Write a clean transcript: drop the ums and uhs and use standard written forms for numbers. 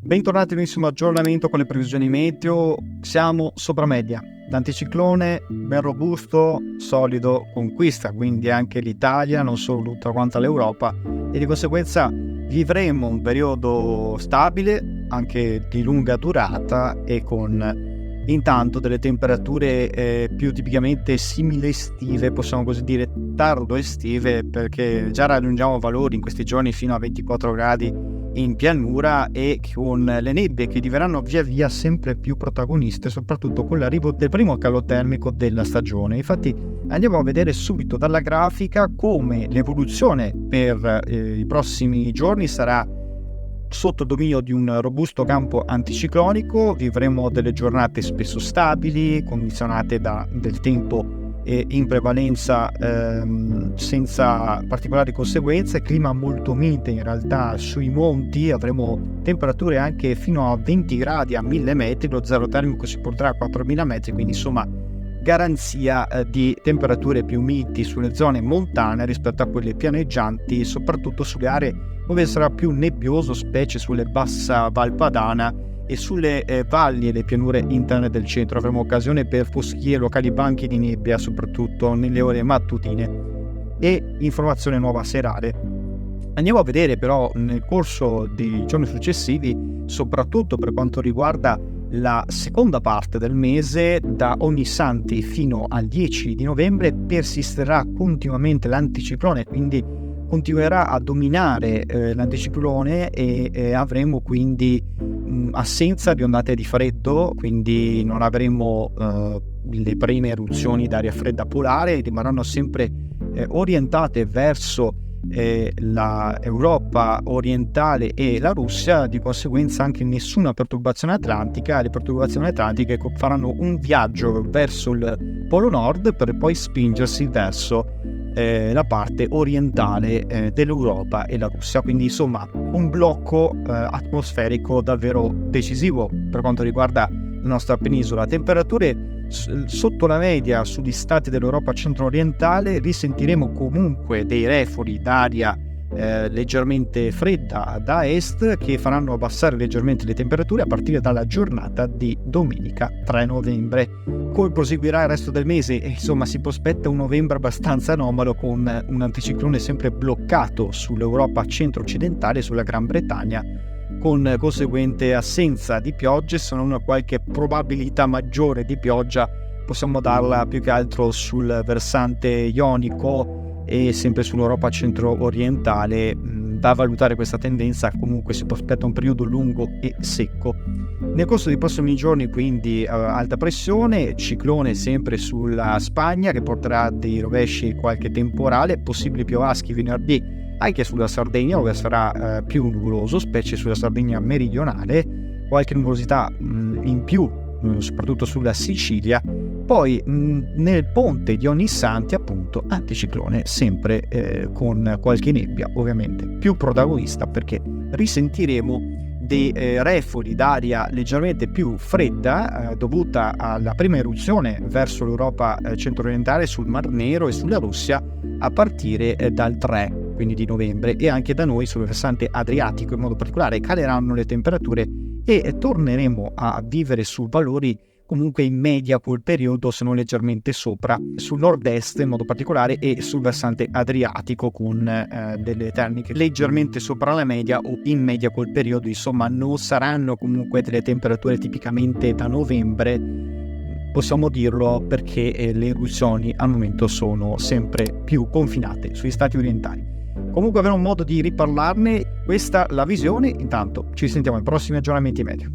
Bentornati all'ultimo aggiornamento con le previsioni meteo. Siamo sopra media. L'anticiclone ben robusto, solido, conquista quindi anche l'Italia, non solo tutta quanta l'Europa, e di conseguenza vivremo un periodo stabile, anche di lunga durata, e con intanto delle temperature più tipicamente simili estive, possiamo così dire tardo estive, perché già raggiungiamo valori in questi giorni fino a 24 gradi in pianura, e con le nebbie che diverranno via via sempre più protagoniste, soprattutto con l'arrivo del primo calo termico della stagione. Infatti andiamo a vedere subito dalla grafica come l'evoluzione per i prossimi giorni sarà sotto dominio di un robusto campo anticiclonico. Vivremo delle giornate spesso stabili, condizionate del tempo in prevalenza, senza particolari conseguenze, clima molto mite in realtà sui monti, avremo temperature anche fino a 20 gradi a 1000 metri, lo zero termico si porterà a 4000 metri, quindi insomma garanzia di temperature più miti sulle zone montane rispetto a quelle pianeggianti, soprattutto sulle aree dove sarà più nebbioso, specie sulle bassa Val Padana e sulle valli e le pianure interne del centro. Avremo occasione per foschie, locali banchi di nebbia, soprattutto nelle ore mattutine, e informazione nuova serale. Andiamo a vedere però nel corso dei giorni successivi, soprattutto per quanto riguarda la seconda parte del mese, da Ognissanti fino al 10 di novembre persisterà continuamente l'anticiclone, quindi continuerà a dominare l'anticiclone, e avremo quindi assenza di ondate di freddo, quindi non avremo le prime eruzioni d'aria fredda polare, rimarranno sempre orientate verso la Europa orientale e la Russia, di conseguenza anche nessuna perturbazione atlantica. Le perturbazioni atlantiche faranno un viaggio verso il Polo Nord per poi spingersi verso la parte orientale dell'Europa e la Russia, quindi insomma un blocco atmosferico davvero decisivo per quanto riguarda la nostra penisola. Temperature sotto la media sugli stati dell'Europa centro-orientale, risentiremo comunque dei refoli d'aria leggermente fredda da est, che faranno abbassare leggermente le temperature a partire dalla giornata di domenica 3 novembre. Come proseguirà il resto del mese? Insomma, si prospetta un novembre abbastanza anomalo, con un anticiclone sempre bloccato sull'Europa centro-occidentale e sulla Gran Bretagna, con conseguente assenza di piogge, se non una qualche probabilità maggiore di pioggia possiamo darla più che altro sul versante ionico e sempre sull'Europa centro-orientale. Da valutare questa tendenza, comunque si prospetta un periodo lungo e secco. Nel corso dei prossimi giorni quindi alta pressione, ciclone sempre sulla Spagna che porterà dei rovesci e qualche temporale, possibili piovaschi venerdì anche sulla Sardegna, dove sarà più nuvoloso, specie sulla Sardegna meridionale, qualche nuvolosità in più soprattutto sulla Sicilia. Poi nel ponte di Ognissanti appunto anticiclone, sempre con qualche nebbia, ovviamente più protagonista, perché risentiremo dei refoli d'aria leggermente più fredda dovuta alla prima eruzione verso l'Europa centro-orientale, sul Mar Nero e sulla Russia, a partire dal 3 quindi di novembre, e anche da noi sul versante adriatico in modo particolare caleranno le temperature e torneremo a vivere su valori comunque in media col periodo, se non leggermente sopra, sul nord-est in modo particolare e sul versante adriatico, con delle termiche leggermente sopra la media o in media col periodo. Insomma, non saranno comunque delle temperature tipicamente da novembre, possiamo dirlo, perché le eruzioni al momento sono sempre più confinate sugli stati orientali. Comunque avremo modo di riparlarne. Questa la visione. Intanto ci sentiamo ai prossimi aggiornamenti meteo.